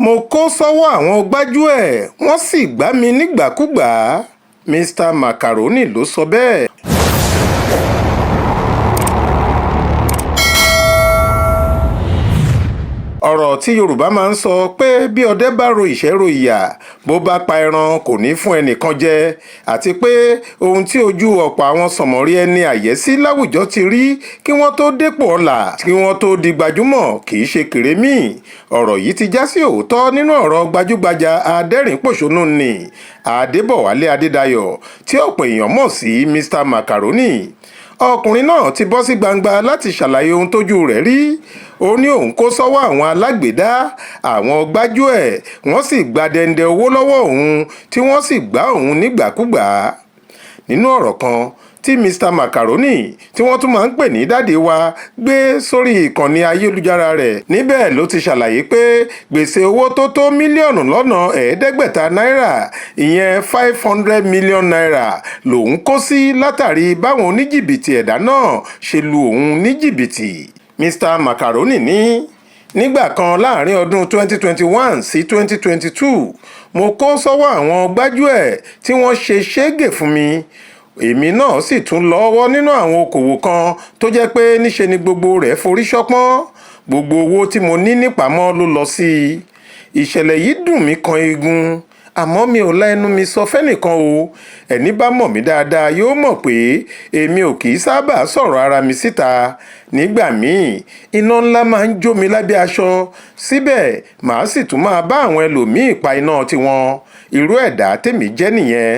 mo kó sọ́wọ́ àwọn Gbaju-Ẹ wọ́n sì gbá mi nígbàkúgbàá. Mr Macaroni ló sọ bẹ́ẹ̀. ọ̀rọ̀ tí Yorùbá máa ń sọ pé bí ọdẹ bá ro ìṣẹ́ ro ìyà bó bá pa ẹran kò ní fún ẹnìkan jẹ, àti pé ohun tí ojú ọ̀pọ̀ àwọn sọ̀mọ̀rí ẹni àyẹ́sí láwùjọ ti rí kí wọ́n tó dépò ọlà, kí wọ́n tó di gbajúmọ̀, kì í ṣe kèrémì. ọ̀rọ̀ yìí ti já sí òótọ́ nínú ọ̀rọ̀ gbajúgbajà adẹ́rìn-pòṣónú ni Adébọ̀wálé Adédayọ̀ tí ọ̀pọ̀ èèyàn mọ̀ sí Mr Macaroni. ọkùnrin náà ti bọ́ sí gbangba láti ṣàlàyé ohun tójú rẹ̀ rí. ó ní òun kó sọ́wọ́ àwọn alágbèédá, àwọn Gbaju-Ẹ, wọ́n sì gba dẹ̀ǹdẹ̀ owó lọ́wọ́ òun tí wọ́n sì gbá òun nígbàkúgbàá. nínú ọ̀rọ̀ kan tí Mr Macaroni tí wọ́n tún máa ń pè ní dáde wa gbé sórí ìkànnì ayélujára rẹ̀, níbẹ̀ ló ti ṣàlàyé pé gbèsè owó tó tó mílíọ̀nù lọ́nà ẹ̀ẹ́dẹ́gbẹ̀ta náírà, ìyẹn 500 million naira lòun kó sí látàrí báwọn oníjìbìtì ẹ̀dá náà ṣe lu òun ní jìbìtì. Mr Macaroni ní nígbà kan láàrin ọdún 2021 sí 2022 mo kó sọ́wọ́ àwọn Gbaju-Ẹ tí wọ́n ṣe ṣégè fún mi. èmi náà sì tún lọ́wọ́ nínú àwọn okòwò kan tó jẹ́ pé níṣe ni gbogbo rẹ̀ forí ṣọpọ́n. gbogbo owó tí mo ní nípamọ́ ló lọ sí i. ìṣẹ̀lẹ̀ yìí dùn mí kan eegun, àmọ́ mi ò la ẹnu mi sọ fẹ́nìkan o. ẹni bá mọ̀ mí dáadáa yóò mọ̀ pé èmi ò kì í sábà sọ̀rọ̀ ara mi síta. nígbà míì iná ńlá máa ń jó mi lábẹ́ aṣọ, síbẹ̀ màá sì tún máa bá àwọn ẹlòmíì pa iná tiwọn. irú ẹ̀dá tèmi jẹ́ nìyẹn.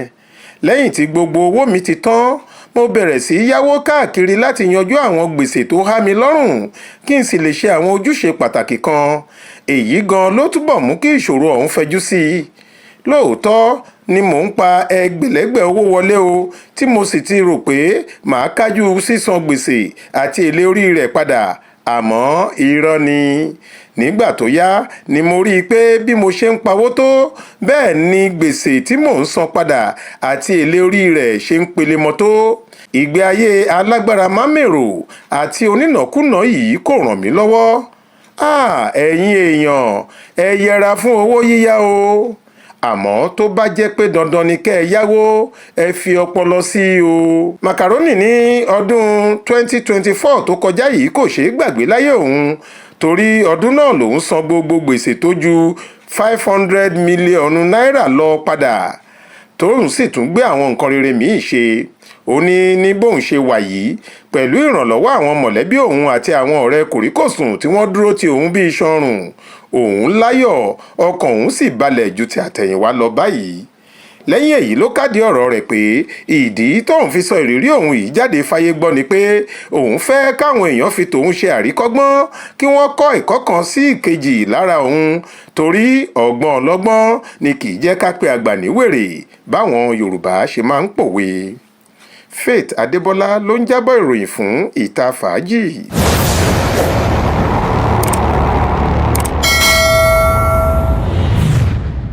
lẹ́yìn tí gbogbo owó mi ti tán, mo bẹ̀rẹ̀ sí yáwó káàkiri láti yanjú àwọn gbèsè tó há mi lọ́rùn kí n sì lè ṣe àwọn ojúṣe pàtàkì kan. èyí gan ló túbọ̀ mú kí ìṣòro ọ̀hún fẹjú sí i. lóòótọ́ ni mò ń pa ẹgbẹ̀lẹ́gbẹ̀ owó wọlé o, tí mo sì ti rò pé màá kájú sísan gbèsè àti èlé orí rẹ̀ padà, àmọ́ irọ́ ni. nígbà tó yá ni mo rí i pé bí mo ṣe ń pawó tó bẹ́ẹ̀ ni gbèsè tí mò ń san padà àti èlé orí rẹ̀ ṣe ń pelemọ tó. ìgbé ayé alágbára mámèrò àti onínàkúnà yìí kò ràn mí lọ́wọ́. ẹ̀yin èèyàn ẹ yẹra fún owó yíyá o. àmọ́ tó bá jẹ́ pé dandan ni kẹ́ ẹ yáwó, ẹ fi ọpọlọ sí i o. Macaroni ní ọdún 2024 tó kọjá yìí kò ṣeé gbàgbé láyé òun, torí ọdún náà lòun san gbogbo gbèsè tó ju 500 mílíọ̀nù náírà lọ padà, tóun sì tún gbé àwọn nǹkan rere míì ṣe. ó ní bóun ṣe wà yìí pẹ̀lú ìrànlọ́wọ́ àwọn mọ̀lẹ́bí òun àti àwọn ọ̀rẹ́ kòríkòsùn tí wọ́n dúró ti òun bí iṣan rùn, òun láyọ̀, ọkàn òun sì balẹ̀ ju ti àtẹ̀yìnwá lọ báyìí. lẹ́yìn èyí ló kádìí ọ̀rọ̀ rẹ̀ pé ìdí tóun fi sọ ìrírí òun yìí jáde fáyé gbọ́ ni pé òun fẹ́ káwọn èèyàn fi tòun ṣe àríkọ́gbọ́n, kí wọ́n kọ́ ẹ̀kọ́ kan sí ìkejì lára òun, torí ọgbọ́n ọlọ́gbọ́n ni kì í jẹ́ ká pe àgbà ní wèrè báwọn Yorùbá ṣe máa ń pòwe. Faith Adébọ́lá ló ń jábọ̀ ìròyìn fún Ìta Fàájì.